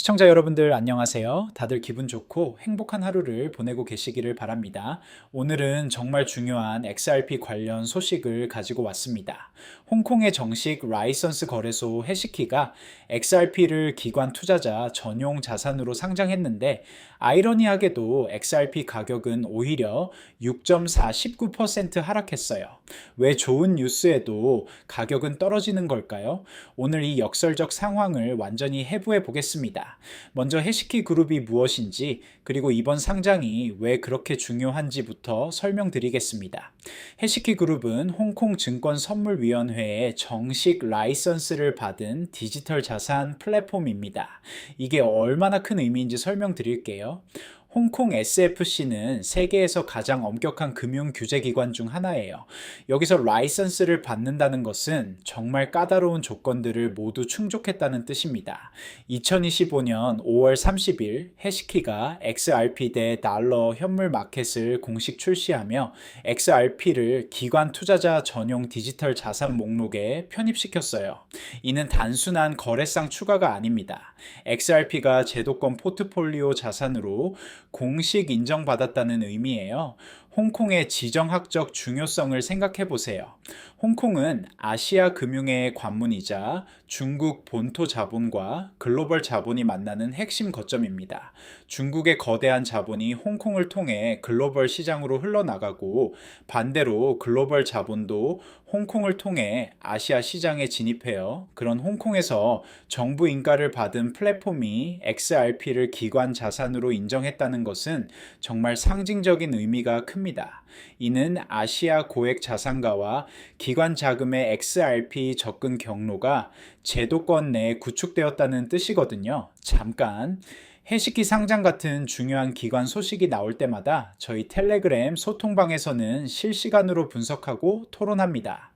시청자 여러분들 안녕하세요. 다들 기분 좋고 행복한 하루를 보내고 계시기를 바랍니다. 오늘은 정말 중요한 XRP 관련 소식을 가지고 왔습니다. 홍콩의 정식 라이선스 거래소 해시키가 XRP를 기관 투자자 전용 자산으로 상장했는데 아이러니하게도 XRP 가격은 오히려 6.419% 하락했어요. 왜 좋은 뉴스에도 가격은 떨어지는 걸까요? 오늘 이 역설적 상황을 완전히 해부해 보겠습니다. 먼저 해시키 그룹이 무엇인지 그리고 이번 상장이 왜 그렇게 중요한지부터 설명드리겠습니다. 해시키 그룹은 홍콩 증권선물위원회의 정식 라이선스를 받은 디지털 자산 플랫폼입니다. 이게 얼마나 큰 의미인지 설명드릴게요. 홍콩 SFC는 세계에서 가장 엄격한 금융 규제 기관 중 하나예요. 여기서 라이선스를 받는다는 것은 정말 까다로운 조건들을 모두 충족했다는 뜻입니다. 2025년 5월 30일 해시키가 XRP 대 달러 현물 마켓을 공식 출시하며 XRP를 기관 투자자 전용 디지털 자산 목록에 편입시켰어요. 이는 단순한 거래상 추가가 아닙니다. XRP가 제도권 포트폴리오 자산으로 공식 인정받았다는 의미예요. 홍콩의 지정학적 중요성을 생각해 보세요. 홍콩은 아시아 금융의 관문이자 중국 본토 자본과 글로벌 자본이 만나는 핵심 거점입니다. 중국의 거대한 자본이 홍콩을 통해 글로벌 시장으로 흘러나가고 반대로 글로벌 자본도 홍콩을 통해 아시아 시장에 진입해요. 그런 홍콩에서 정부 인가를 받은 플랫폼이 XRP를 기관 자산으로 인정했다는 것은 정말 상징적인 의미가 큽니다. 이는 아시아 고액 자산가와 기관 자금의 XRP 접근 경로가 제도권 내에 구축되었다는 뜻이거든요. 잠깐. 해시키 상장 같은 중요한 기관 소식이 나올 때마다 저희 텔레그램 소통방에서는 실시간으로 분석하고 토론합니다.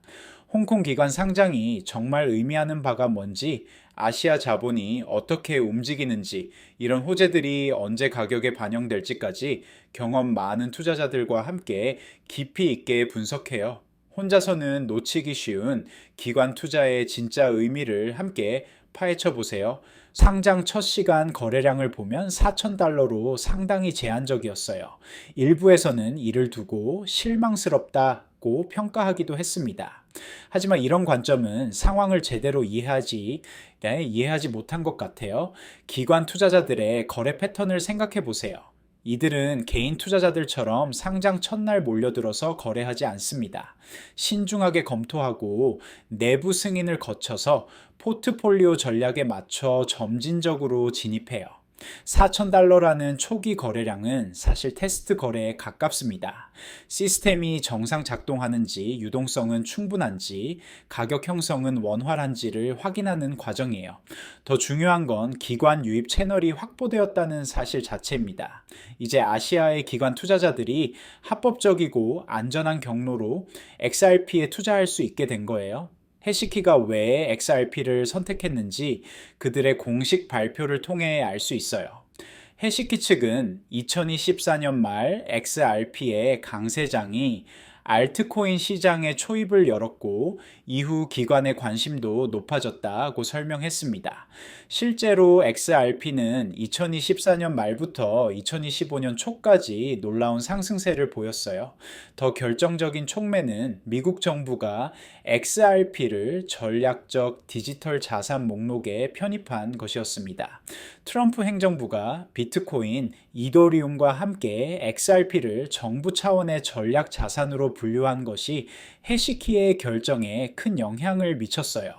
홍콩 기관 상장이 정말 의미하는 바가 뭔지, 아시아 자본이 어떻게 움직이는지, 이런 호재들이 언제 가격에 반영될지까지 경험 많은 투자자들과 함께 깊이 있게 분석해요. 혼자서는 놓치기 쉬운 기관 투자의 진짜 의미를 함께 파헤쳐 보세요. 상장 첫 시간 거래량을 보면 4,000달러로 상당히 제한적이었어요. 일부에서는 이를 두고 실망스럽다고 평가하기도 했습니다. 하지만 이런 관점은 상황을 제대로 이해하지 못한 것 같아요. 기관 투자자들의 거래 패턴을 생각해 보세요. 이들은 개인 투자자들처럼 상장 첫날 몰려들어서 거래하지 않습니다. 신중하게 검토하고 내부 승인을 거쳐서 포트폴리오 전략에 맞춰 점진적으로 진입해요. 4,000달러라는 초기 거래량은 사실 테스트 거래에 가깝습니다. 시스템이 정상 작동하는지, 유동성은 충분한지, 가격 형성은 원활한지를 확인하는 과정이에요. 더 중요한 건 기관 유입 채널이 확보되었다는 사실 자체입니다. 이제 아시아의 기관 투자자들이 합법적이고 안전한 경로로 XRP에 투자할 수 있게 된 거예요. 해시키가 왜 XRP를 선택했는지 그들의 공식 발표를 통해 알 수 있어요. 해시키 측은 2024년 말 XRP의 강세장이 알트코인 시장의 초입을 열었고 이후 기관의 관심도 높아졌다고 설명했습니다. 실제로 XRP는 2024년 말부터 2025년 초까지 놀라운 상승세를 보였어요. 더 결정적인 촉매는 미국 정부가 XRP를 전략적 디지털 자산 목록에 편입한 것이었습니다. 트럼프 행정부가 비트코인, 이더리움과 함께 XRP를 정부 차원의 전략 자산으로 분류한 것이 해시키의 결정에 큰 영향을 미쳤어요.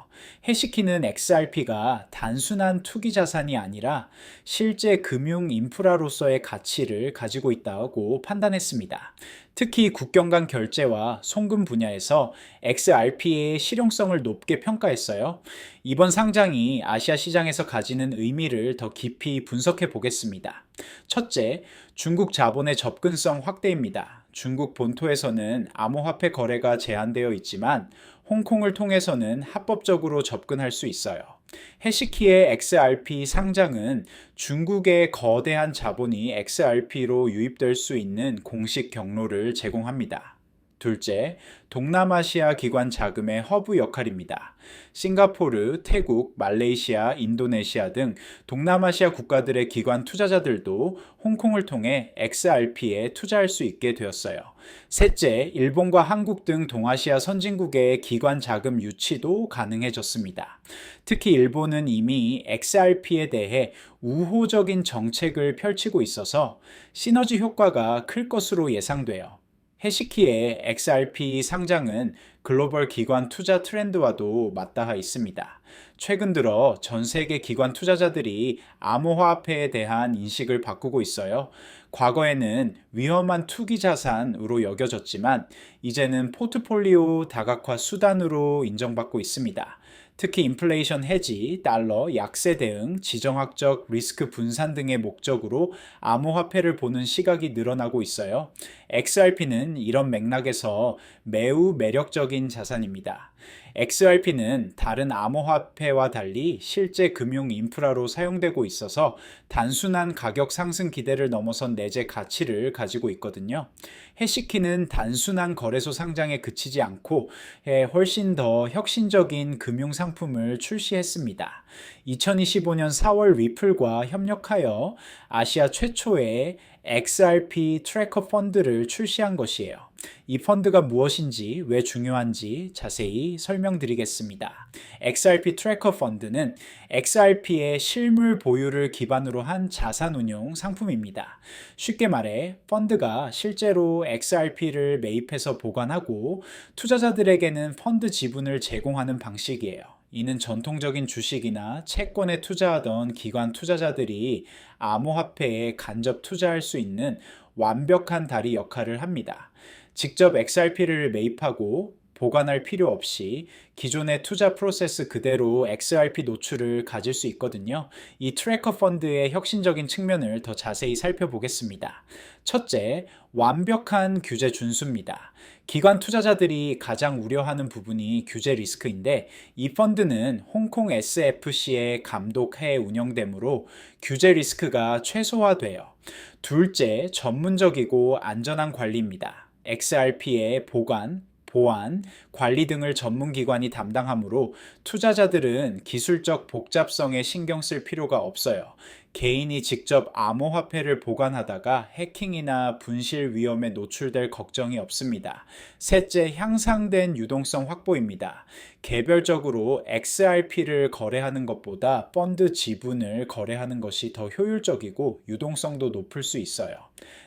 해시키는 XRP가 단순한 투기 자산이 아니라 실제 금융 인프라로서의 가치를 가지고 있다고 판단했습니다. 특히 국경 간 결제와 송금 분야에서 XRP의 실용성을 높게 평가했어요. 이번 상장이 아시아 시장에서 가지는 의미를 더 깊이 분석해 보겠습니다. 첫째, 중국 자본의 접근성 확대입니다. 중국 본토에서는 암호화폐 거래가 제한되어 있지만 홍콩을 통해서는 합법적으로 접근할 수 있어요. 해시키의 XRP 상장은 중국의 거대한 자본이 XRP로 유입될 수 있는 공식 경로를 제공합니다. 둘째, 동남아시아 기관 자금의 허브 역할입니다. 싱가포르, 태국, 말레이시아, 인도네시아 등 동남아시아 국가들의 기관 투자자들도 홍콩을 통해 XRP에 투자할 수 있게 되었어요. 셋째, 일본과 한국 등 동아시아 선진국의 기관 자금 유치도 가능해졌습니다. 특히 일본은 이미 XRP에 대해 우호적인 정책을 펼치고 있어서 시너지 효과가 클 것으로 예상돼요. 해시키의 XRP 상장은 글로벌 기관 투자 트렌드와도 맞닿아 있습니다. 최근 들어 전 세계 기관 투자자들이 암호화폐에 대한 인식을 바꾸고 있어요. 과거에는 위험한 투기 자산으로 여겨졌지만 이제는 포트폴리오 다각화 수단으로 인정받고 있습니다. 특히 인플레이션 해지, 달러, 약세 대응, 지정학적 리스크 분산 등의 목적으로 암호화폐를 보는 시각이 늘어나고 있어요. XRP는 이런 맥락에서 매우 매력적인 자산입니다. XRP는 다른 암호화폐와 달리 실제 금융 인프라로 사용되고 있어서 단순한 가격 상승 기대를 넘어선 내재 가치를 가지고 있거든요. 해시키는 단순한 거래소 상장에 그치지 않고 훨씬 더 혁신적인 금융 상품을 출시했습니다. 2025년 4월 리플과 협력하여 아시아 최초의 XRP 트래커 펀드를 출시한 것이에요. 이 펀드가 무엇인지, 왜 중요한지 자세히 설명드리겠습니다. XRP 트래커 펀드는 XRP의 실물 보유를 기반으로 한 자산 운용 상품입니다. 쉽게 말해, 펀드가 실제로 XRP를 매입해서 보관하고 투자자들에게는 펀드 지분을 제공하는 방식이에요. 이는 전통적인 주식이나 채권에 투자하던 기관 투자자들이 암호화폐에 간접 투자할 수 있는 완벽한 다리 역할을 합니다. 직접 XRP를 매입하고 보관할 필요 없이 기존의 투자 프로세스 그대로 XRP 노출을 가질 수 있거든요. 이 트래커 펀드의 혁신적인 측면을 더 자세히 살펴보겠습니다. 첫째, 완벽한 규제 준수입니다. 기관 투자자들이 가장 우려하는 부분이 규제 리스크인데 이 펀드는 홍콩 SFC의 감독하에 운영되므로 규제 리스크가 최소화돼요. 둘째, 전문적이고 안전한 관리입니다. XRP의 보관, 보안, 관리 등을 전문기관이 담당하므로 투자자들은 기술적 복잡성에 신경 쓸 필요가 없어요. 개인이 직접 암호화폐를 보관하다가 해킹이나 분실 위험에 노출될 걱정이 없습니다. 셋째, 향상된 유동성 확보입니다. 개별적으로 XRP를 거래하는 것보다 펀드 지분을 거래하는 것이 더 효율적이고 유동성도 높을 수 있어요.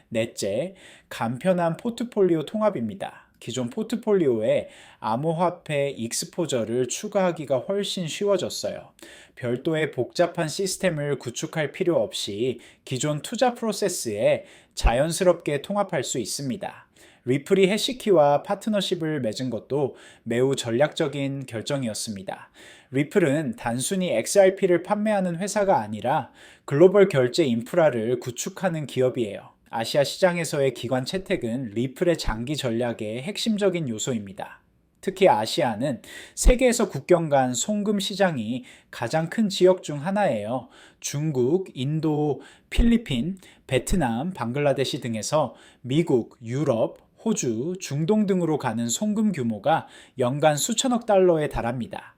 넷째, 간편한 포트폴리오 통합입니다. 기존 포트폴리오에 암호화폐 익스포저를 추가하기가 훨씬 쉬워졌어요. 별도의 복잡한 시스템을 구축할 필요 없이 기존 투자 프로세스에 자연스럽게 통합할 수 있습니다. 리플이 해시키와 파트너십을 맺은 것도 매우 전략적인 결정이었습니다. 리플은 단순히 XRP를 판매하는 회사가 아니라 글로벌 결제 인프라를 구축하는 기업이에요. 아시아 시장에서의 기관 채택은 리플의 장기 전략의 핵심적인 요소입니다. 특히 아시아는 세계에서 국경 간 송금 시장이 가장 큰 지역 중 하나예요. 중국, 인도, 필리핀, 베트남, 방글라데시 등에서 미국, 유럽, 호주, 중동 등으로 가는 송금 규모가 연간 수천억 달러에 달합니다.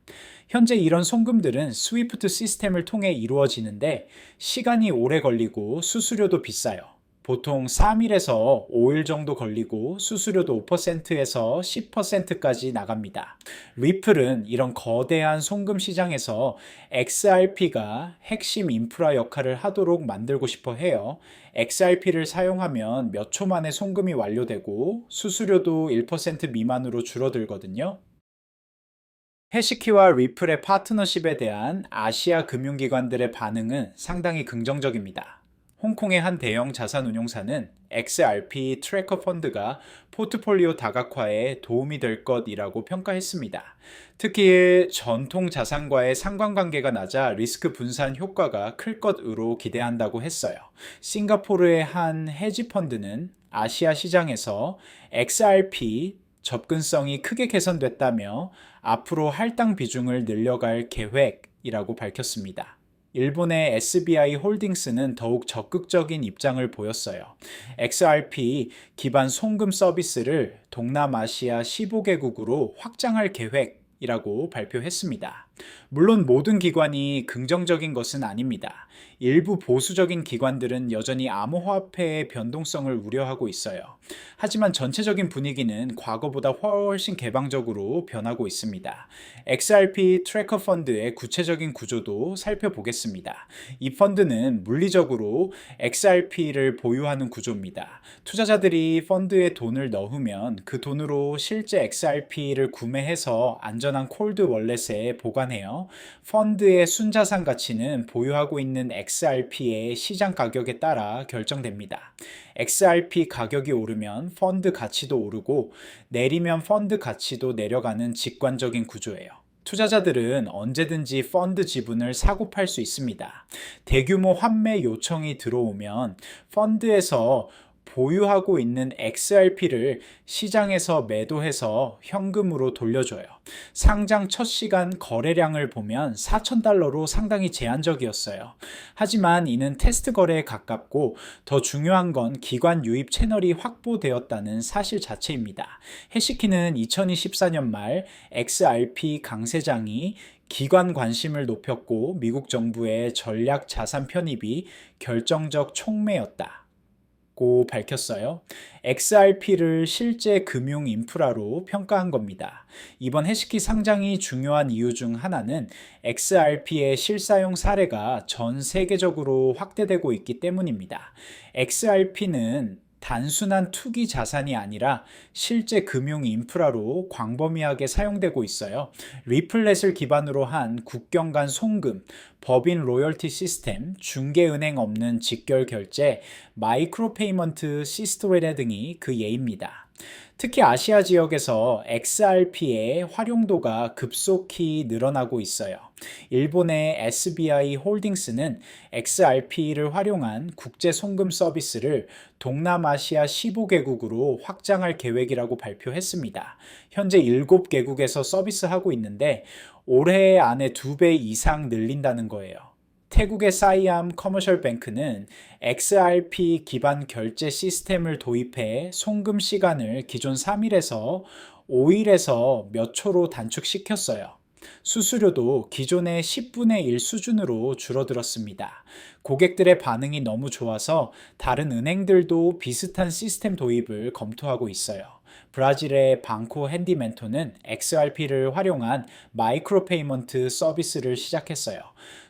현재 이런 송금들은 스위프트 시스템을 통해 이루어지는데 시간이 오래 걸리고 수수료도 비싸요. 보통 3일에서 5일 정도 걸리고 수수료도 5%에서 10%까지 나갑니다. 리플은 이런 거대한 송금 시장에서 XRP가 핵심 인프라 역할을 하도록 만들고 싶어 해요. XRP를 사용하면 몇 초 만에 송금이 완료되고 수수료도 1% 미만으로 줄어들거든요. 해시키와 리플의 파트너십에 대한 아시아 금융기관들의 반응은 상당히 긍정적입니다. 홍콩의 한 대형 자산운용사는 XRP 트래커 펀드가 포트폴리오 다각화에 도움이 될 것이라고 평가했습니다. 특히 전통 자산과의 상관관계가 낮아 리스크 분산 효과가 클 것으로 기대한다고 했어요. 싱가포르의 한 헤지 펀드는 아시아 시장에서 XRP 접근성이 크게 개선됐다며 앞으로 할당 비중을 늘려갈 계획이라고 밝혔습니다. 일본의 SBI 홀딩스는 더욱 적극적인 입장을 보였어요. XRP 기반 송금 서비스를 동남아시아 15개국으로 확장할 계획이라고 발표했습니다. 물론 모든 기관이 긍정적인 것은 아닙니다. 일부 보수적인 기관들은 여전히 암호화폐의 변동성을 우려하고 있어요. 하지만 전체적인 분위기는 과거보다 훨씬 개방적으로 변하고 있습니다. XRP 트래커 펀드의 구체적인 구조도 살펴보겠습니다. 이 펀드는 물리적으로 XRP를 보유하는 구조입니다. 투자자들이 펀드에 돈을 넣으면 그 돈으로 실제 XRP를 구매해서 안전한 콜드 월렛에 보관해요. 펀드의 순자산 가치는 보유하고 있는 XRP의 시장 가격에 따라 결정됩니다. XRP 가격이 오르면 펀드 가치도 오르고 내리면 펀드 가치도 내려가는 직관적인 구조예요. 투자자들은 언제든지 펀드 지분을 사고 팔 수 있습니다. 대규모 환매 요청이 들어오면 펀드에서 보유하고 있는 XRP를 시장에서 매도해서 현금으로 돌려줘요. 상장 첫 시간 거래량을 보면 4,000달러로 상당히 제한적이었어요. 하지만 이는 테스트 거래에 가깝고 더 중요한 건 기관 유입 채널이 확보되었다는 사실 자체입니다. 해시키는 2024년 말 XRP 강세장이 기관 관심을 높였고 미국 정부의 전략 자산 편입이 결정적 촉매였다. 고 밝혔어요. XRP를 실제 금융 인프라로 평가한 겁니다. 이번 해시키 상장이 중요한 이유 중 하나는 XRP의 실사용 사례가 전 세계적으로 확대되고 있기 때문입니다. XRP는 단순한 투기 자산이 아니라 실제 금융 인프라로 광범위하게 사용되고 있어요. 리플렛을 기반으로 한 국경 간 송금, 법인 로열티 시스템, 중개은행 없는 직결 결제, 마이크로 페이먼트 시스템 등이 그 예입니다. 특히 아시아 지역에서 XRP의 활용도가 급속히 늘어나고 있어요. 일본의 SBI 홀딩스는 XRP를 활용한 국제 송금 서비스를 동남아시아 15개국으로 확장할 계획이라고 발표했습니다. 현재 7개국에서 서비스하고 있는데 올해 안에 2배 이상 늘린다는 거예요. 태국의 사이암 커머셜 뱅크는 XRP 기반 결제 시스템을 도입해 송금 시간을 기존 3일에서 5일에서 몇 초로 단축시켰어요. 수수료도 기존의 10분의 1 수준으로 줄어들었습니다. 고객들의 반응이 너무 좋아서 다른 은행들도 비슷한 시스템 도입을 검토하고 있어요. 브라질의 방코 핸디멘토는 XRP를 활용한 마이크로 페이먼트 서비스를 시작했어요.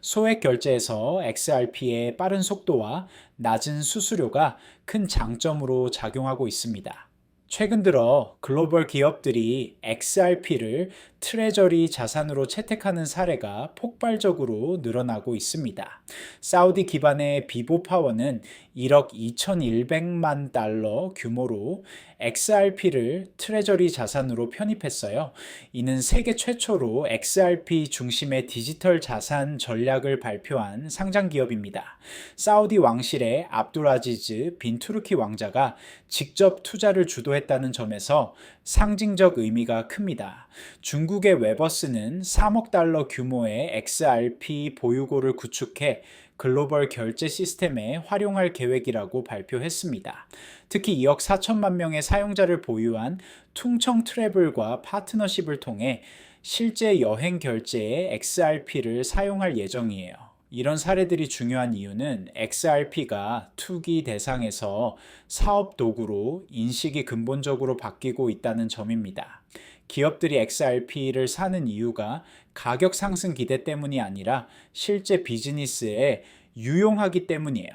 소액 결제에서 XRP의 빠른 속도와 낮은 수수료가 큰 장점으로 작용하고 있습니다. 최근 들어 글로벌 기업들이 XRP를 트레저리 자산으로 채택하는 사례가 폭발적으로 늘어나고 있습니다. 사우디 기반의 비보파워는 1억 2,100만 달러 규모로 XRP를 트레저리 자산으로 편입했어요. 이는 세계 최초로 XRP 중심의 디지털 자산 전략을 발표한 상장 기업입니다. 사우디 왕실의 압둘아지즈 빈 투르키 왕자가 직접 투자를 주도했다는 점에서 상징적 의미가 큽니다. 중국의 웨버스는 3억 달러 규모의 XRP 보유고를 구축해 글로벌 결제 시스템에 활용할 계획이라고 발표했습니다. 특히 2억 4천만 명의 사용자를 보유한 퉁청 트래블과 파트너십을 통해 실제 여행 결제에 XRP를 사용할 예정이에요. 이런 사례들이 중요한 이유는 XRP가 투기 대상에서 사업 도구로 인식이 근본적으로 바뀌고 있다는 점입니다. 기업들이 XRP를 사는 이유가 가격 상승 기대 때문이 아니라 실제 비즈니스에 유용하기 때문이에요.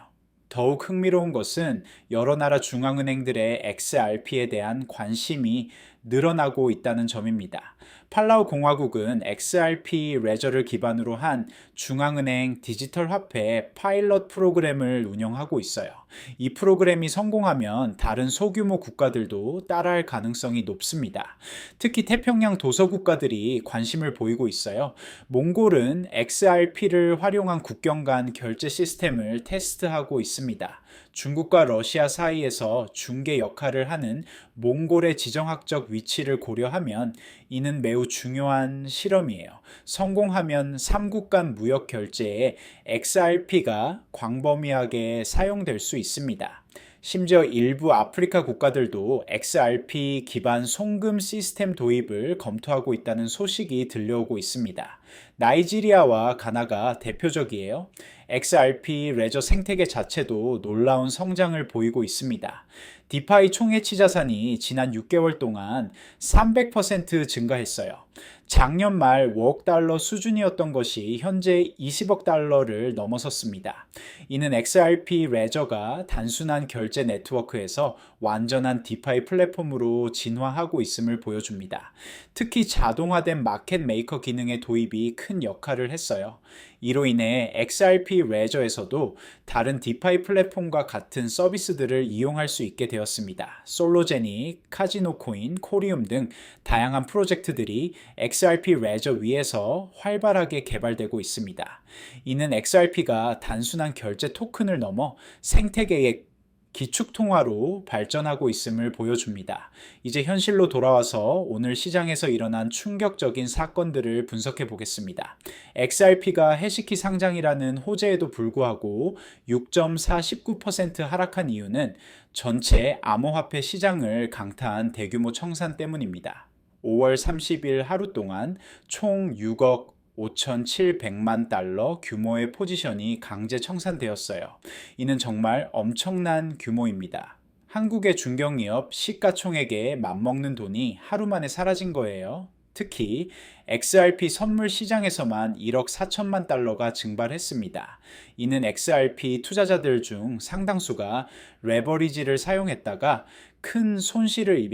더욱 흥미로운 것은 여러 나라 중앙은행들의 XRP에 대한 관심이 늘어나고 있다는 점입니다. 팔라우 공화국은 XRP 레저를 기반으로 한 중앙은행 디지털 화폐 파일럿 프로그램을 운영하고 있어요. 이 프로그램이 성공하면 다른 소규모 국가들도 따라할 가능성이 높습니다. 특히 태평양 도서 국가들이 관심을 보이고 있어요. 몽골은 XRP를 활용한 국경 간 결제 시스템을 테스트하고 있습니다. 중국과 러시아 사이에서 중개 역할을 하는 몽골의 지정학적 경제적 위치를 고려하면 이는 매우 중요한 실험이에요. 성공하면 3국 간 무역 결제에 XRP가 광범위하게 사용될 수 있습니다. 심지어 일부 아프리카 국가들도 XRP 기반 송금 시스템 도입을 검토하고 있다는 소식이 들려오고 있습니다. 나이지리아와 가나가 대표적이에요. XRP 레저 생태계 자체도 놀라운 성장을 보이고 있습니다. 디파이 총해치 자산이 지난 6개월 동안 300% 증가했어요. 작년 말 5억 달러 수준이었던 것이 현재 20억 달러를 넘어섰습니다. 이는 XRP 레저가 단순한 결제 네트워크에서 완전한 디파이 플랫폼으로 진화하고 있음을 보여줍니다. 특히 자동화된 마켓 메이커 기능의 도입이 큰 역할을 했어요. 이로 인해 XRP 레저에서도 다른 디파이 플랫폼과 같은 서비스들을 이용할 수 있게 되었습니다. 솔로제닉, 카지노 코인, 코리움 등 다양한 프로젝트들이 XRP 레저 위에서 활발하게 개발되고 있습니다. 이는 XRP가 단순한 결제 토큰을 넘어 생태계의 기축통화로 발전하고 있음을 보여줍니다. 이제 현실로 돌아와서 오늘 시장에서 일어난 충격적인 사건들을 분석해 보겠습니다. XRP가 해시키 상장이라는 호재에도 불구하고 6.419% 하락한 이유는 전체 암호화폐 시장을 강타한 대규모 청산 때문입니다. 5월 30일 하루 동안 총 6억 5,700만 달러 규모의 포지션이 강제 청산되었어요. 이는 정말 엄청난 규모입니다. 한국의 중견기업 시가총액에 맞먹는 돈이 하루 만에 사라진 거예요. 특히 XRP 선물 시장에서만 1억 4천만 달러가 증발했습니다. 이는 XRP 투자자들 중 상당수가 레버리지를 사용했다가 큰 손실을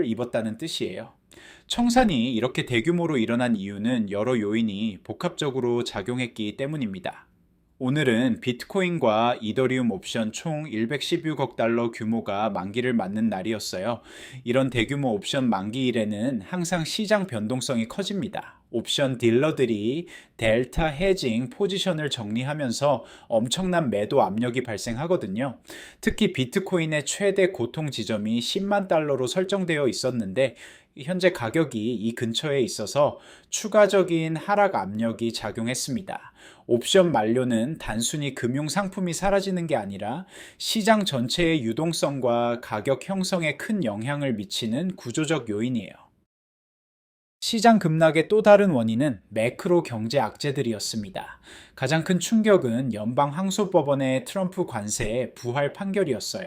입었다는 뜻이에요. 청산이 이렇게 대규모로 일어난 이유는 여러 요인이 복합적으로 작용했기 때문입니다. 오늘은 비트코인과 이더리움 옵션 총 116억 달러 규모가 만기를 맞는 날이었어요. 이런 대규모 옵션 만기일에는 항상 시장 변동성이 커집니다. 옵션 딜러들이 델타 헤징 포지션을 정리하면서 엄청난 매도 압력이 발생하거든요. 특히 비트코인의 최대 고통 지점이 10만 달러로 설정되어 있었는데 현재 가격이 이 근처에 있어서 추가적인 하락 압력이 작용했습니다. 옵션 만료는 단순히 금융 상품이 사라지는 게 아니라 시장 전체의 유동성과 가격 형성에 큰 영향을 미치는 구조적 요인이에요. 시장 급락의 또 다른 원인은 매크로 경제 악재들이었습니다. 가장 큰 충격은 연방항소법원의 트럼프 관세의 부활 판결이었어요.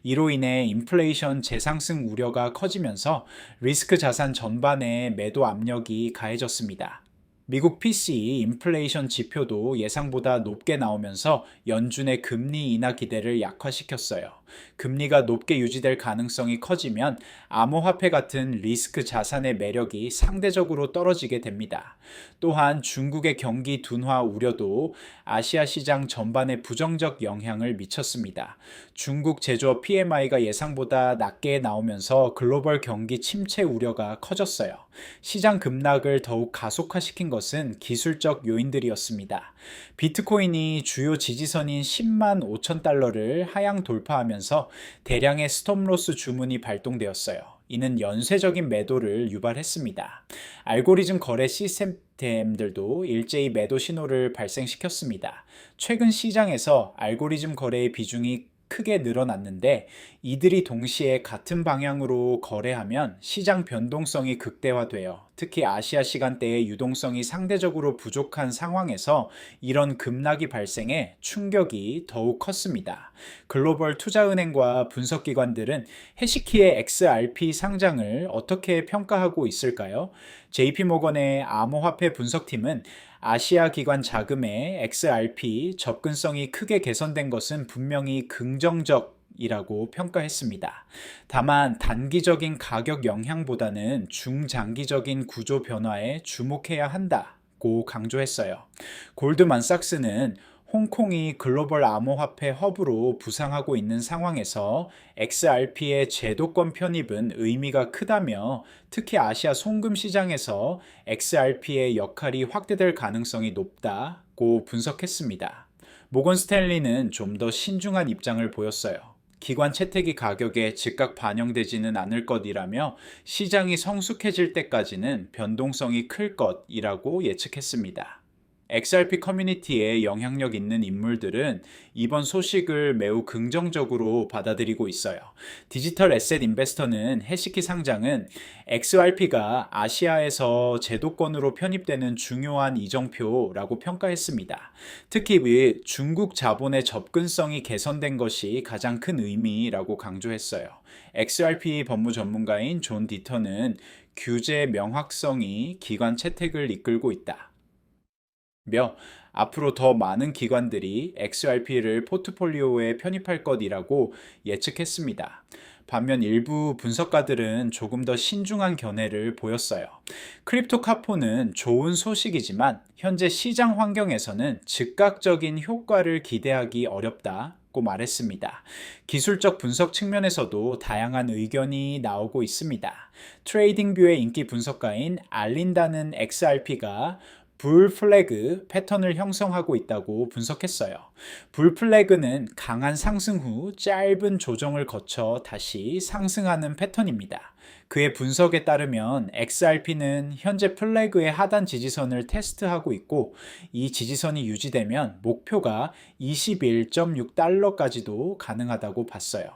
이로 인해 인플레이션 재상승 우려가 커지면서 리스크 자산 전반에 매도 압력이 가해졌습니다. 미국 PCE 인플레이션 지표도 예상보다 높게 나오면서 연준의 금리 인하 기대를 약화시켰어요. 금리가 높게 유지될 가능성이 커지면 암호화폐 같은 리스크 자산의 매력이 상대적으로 떨어지게 됩니다. 또한 중국의 경기 둔화 우려도 아시아 시장 전반에 부정적 영향을 미쳤습니다. 중국 제조업 PMI가 예상보다 낮게 나오면서 글로벌 경기 침체 우려가 커졌어요. 시장 급락을 더욱 가속화시킨 것은 기술적 요인들이었습니다. 비트코인이 주요 지지선인 10만 5천 달러를 하향 돌파하면서 대량의 스톱로스 주문이 발동되었어요. 이는 연쇄적인 매도를 유발했습니다. 알고리즘 거래 시스템들도 일제히 매도 신호를 발생시켰습니다. 최근 시장에서 알고리즘 거래의 비중이 크게 늘어났는데 이들이 동시에 같은 방향으로 거래하면 시장 변동성이 극대화돼요. 특히 아시아 시간대의 유동성이 상대적으로 부족한 상황에서 이런 급락이 발생해 충격이 더욱 컸습니다. 글로벌 투자은행과 분석기관들은 해시키의 XRP 상장을 어떻게 평가하고 있을까요? JP모건의 암호화폐 분석팀은 아시아 기관 자금의 XRP 접근성이 크게 개선된 것은 분명히 긍정적이라고 평가했습니다. 다만 단기적인 가격 영향보다는 중장기적인 구조 변화에 주목해야 한다고 강조했어요. 골드만삭스는 홍콩이 글로벌 암호화폐 허브로 부상하고 있는 상황에서 XRP의 제도권 편입은 의미가 크다며 특히 아시아 송금 시장에서 XRP의 역할이 확대될 가능성이 높다고 분석했습니다. 모건 스탠리는 좀 더 신중한 입장을 보였어요. 기관 채택이 가격에 즉각 반영되지는 않을 것이라며 시장이 성숙해질 때까지는 변동성이 클 것이라고 예측했습니다. XRP 커뮤니티에 영향력 있는 인물들은 이번 소식을 매우 긍정적으로 받아들이고 있어요. 디지털 에셋 인베스터는 해시키 상장은 XRP가 아시아에서 제도권으로 편입되는 중요한 이정표라고 평가했습니다. 특히 중국 자본의 접근성이 개선된 것이 가장 큰 의미라고 강조했어요. XRP 법무 전문가인 존 디터는 규제 명확성이 기관 채택을 이끌고 있다. 앞으로 더 많은 기관들이 XRP를 포트폴리오에 편입할 것이라고 예측했습니다. 반면 일부 분석가들은 조금 더 신중한 견해를 보였어요. 크립토카포는 좋은 소식이지만 현재 시장 환경에서는 즉각적인 효과를 기대하기 어렵다고 말했습니다. 기술적 분석 측면에서도 다양한 의견이 나오고 있습니다. 트레이딩뷰의 인기 분석가인 알린다는 XRP가 불 플래그 패턴을 형성하고 있다고 분석했어요. 불 플래그는 강한 상승 후 짧은 조정을 거쳐 다시 상승하는 패턴입니다. 그의 분석에 따르면 XRP는 현재 플래그의 하단 지지선을 테스트하고 있고 이 지지선이 유지되면 목표가 21.6달러까지도 가능하다고 봤어요.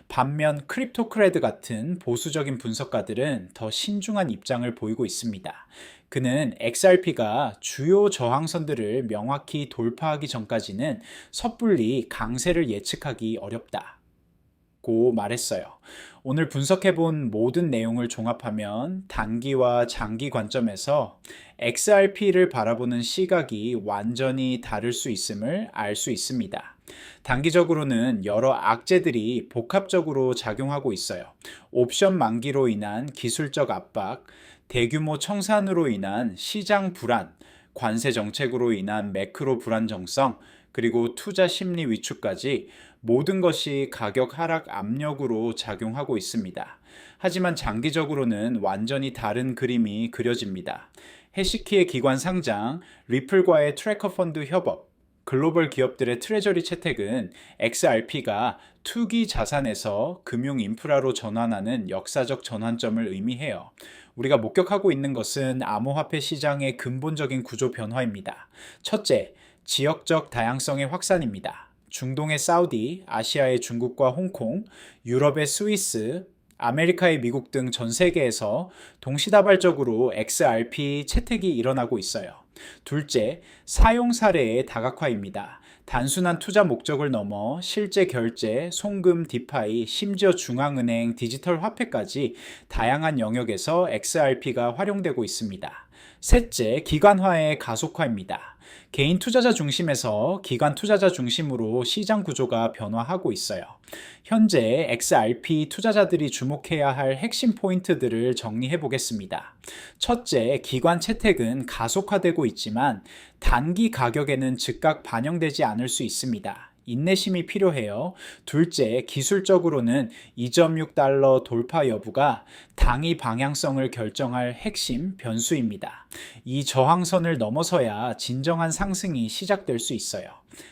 반면 크립토크레드 같은 보수적인 분석가들은 더 신중한 입장을 보이고 있습니다. 그는 XRP가 주요 저항선들을 명확히 돌파하기 전까지는 섣불리 강세를 예측하기 어렵다고 말했어요. 오늘 분석해본 모든 내용을 종합하면 단기와 장기 관점에서 XRP를 바라보는 시각이 완전히 다를 수 있음을 알 수 있습니다. 단기적으로는 여러 악재들이 복합적으로 작용하고 있어요. 옵션 만기로 인한 기술적 압박, 대규모 청산으로 인한 시장 불안, 관세 정책으로 인한 매크로 불안정성, 그리고 투자 심리 위축까지 모든 것이 가격 하락 압력으로 작용하고 있습니다. 하지만 장기적으로는 완전히 다른 그림이 그려집니다. 해시키의 기관 상장, 리플과의 트래커 펀드 협업, 글로벌 기업들의 트레저리 채택은 XRP가 투기 자산에서 금융 인프라로 전환하는 역사적 전환점을 의미해요. 우리가 목격하고 있는 것은 암호화폐 시장의 근본적인 구조 변화입니다. 첫째, 지역적 다양성의 확산입니다. 중동의 사우디, 아시아의 중국과 홍콩, 유럽의 스위스, 아메리카의 미국 등 전 세계에서 동시다발적으로 XRP 채택이 일어나고 있어요. 둘째, 사용 사례의 다각화입니다. 단순한 투자 목적을 넘어 실제 결제, 송금, 디파이, 심지어 중앙은행, 디지털 화폐까지 다양한 영역에서 XRP가 활용되고 있습니다. 셋째, 기관화의 가속화입니다. 개인 투자자 중심에서 기관 투자자 중심으로 시장 구조가 변화하고 있어요. 현재 XRP 투자자들이 주목해야 할 핵심 포인트들을 정리해 보겠습니다. 첫째, 기관 채택은 가속화되고 있지만 단기 가격에는 즉각 반영되지 않을 수 있습니다. 인내심이 필요해요. 둘째, 기술적으로는 2.6달러 돌파 여부가 당위 방향성을 결정할 핵심 변수입니다. 이 저항선을 넘어서야 진정한 상승이 시작될 수 있어요.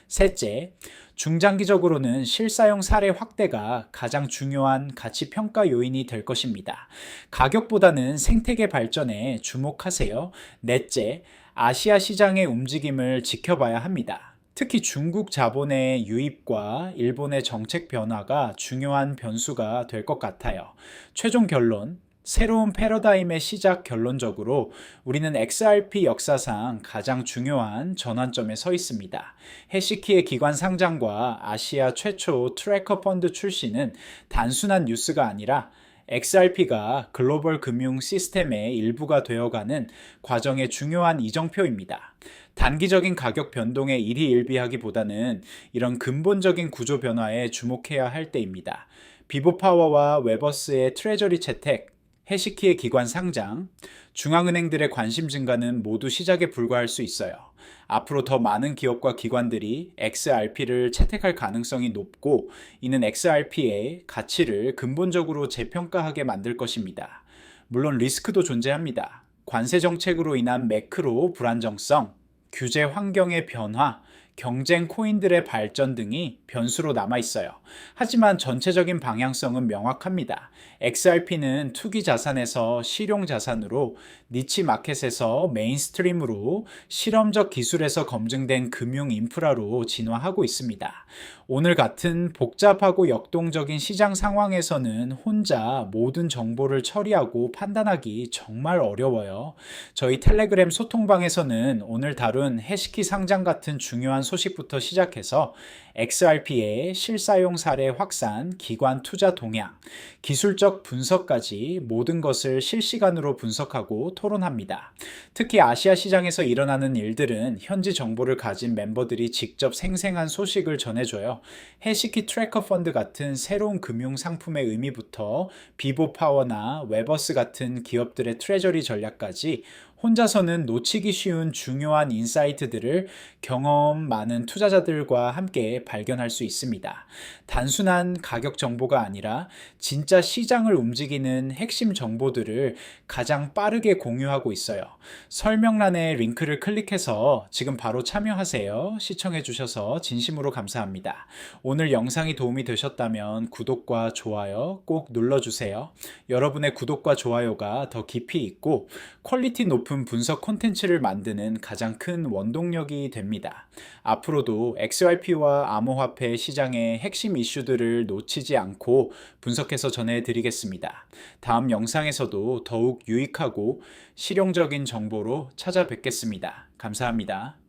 셋째, 중장기적으로는 실사용 사례 확대가 가장 중요한 가치 평가 요인이 될 것입니다. 가격보다는 생태계 발전에 주목하세요. 넷째, 아시아 시장의 움직임을 지켜봐야 합니다. 특히 중국 자본의 유입과 일본의 정책 변화가 중요한 변수가 될 것 같아요. 최종 결론, 새로운 패러다임의 시작 결론적으로 우리는 XRP 역사상 가장 중요한 전환점에 서 있습니다. 해시키의 기관 상장과 아시아 최초 트래커 펀드 출시는 단순한 뉴스가 아니라 XRP가 글로벌 금융 시스템의 일부가 되어가는 과정의 중요한 이정표입니다. 단기적인 가격 변동에 일희일비하기보다는 이런 근본적인 구조 변화에 주목해야 할 때입니다. 비보파워와 웨버스의 트레저리 채택, 해시키의 기관 상장, 중앙은행들의 관심 증가는 모두 시작에 불과할 수 있어요. 앞으로 더 많은 기업과 기관들이 XRP를 채택할 가능성이 높고 이는 XRP의 가치를 근본적으로 재평가하게 만들 것입니다. 물론 리스크도 존재합니다. 관세 정책으로 인한 매크로 불안정성, 규제 환경의 변화, 경쟁 코인들의 발전 등이 변수로 남아 있어요. 하지만 전체적인 방향성은 명확합니다. XRP는 투기 자산에서 실용 자산으로, 니치 마켓에서 메인스트림으로, 실험적 기술에서 검증된 금융 인프라로 진화하고 있습니다. 오늘 같은 복잡하고 역동적인 시장 상황에서는 혼자 모든 정보를 처리하고 판단하기 정말 어려워요. 저희 텔레그램 소통방에서는 오늘 다룬 해시키 상장 같은 중요한 소식부터 시작해서 XRP의 실사용 사례 확산, 기관 투자 동향, 기술적 분석까지 모든 것을 실시간으로 분석하고 토론합니다. 특히 아시아 시장에서 일어나는 일들은 현지 정보를 가진 멤버들이 직접 생생한 소식을 전해줘요. 해시키 트래커 펀드 같은 새로운 금융 상품의 의미부터 비보 파워나 웨버스 같은 기업들의 트레저리 전략까지 혼자서는 놓치기 쉬운 중요한 인사이트들을 경험 많은 투자자들과 함께 발견할 수 있습니다. 단순한 가격 정보가 아니라 진짜 시장을 움직이는 핵심 정보들을 가장 빠르게 공유하고 있어요. 설명란에 링크를 클릭해서 지금 바로 참여하세요. 시청해 주셔서 진심으로 감사합니다. 오늘 영상이 도움이 되셨다면 구독과 좋아요 꼭 눌러주세요. 여러분의 구독과 좋아요가 더 깊이 있고 퀄리티 높은 분석 콘텐츠를 만드는 가장 큰 원동력이 됩니다. 앞으로도 XRP와 암호화폐 시장의 핵심 이슈들을 놓치지 않고 분석해서 전해드리겠습니다. 다음 영상에서도 더욱 유익하고 실용적인 정보로 찾아뵙겠습니다. 감사합니다.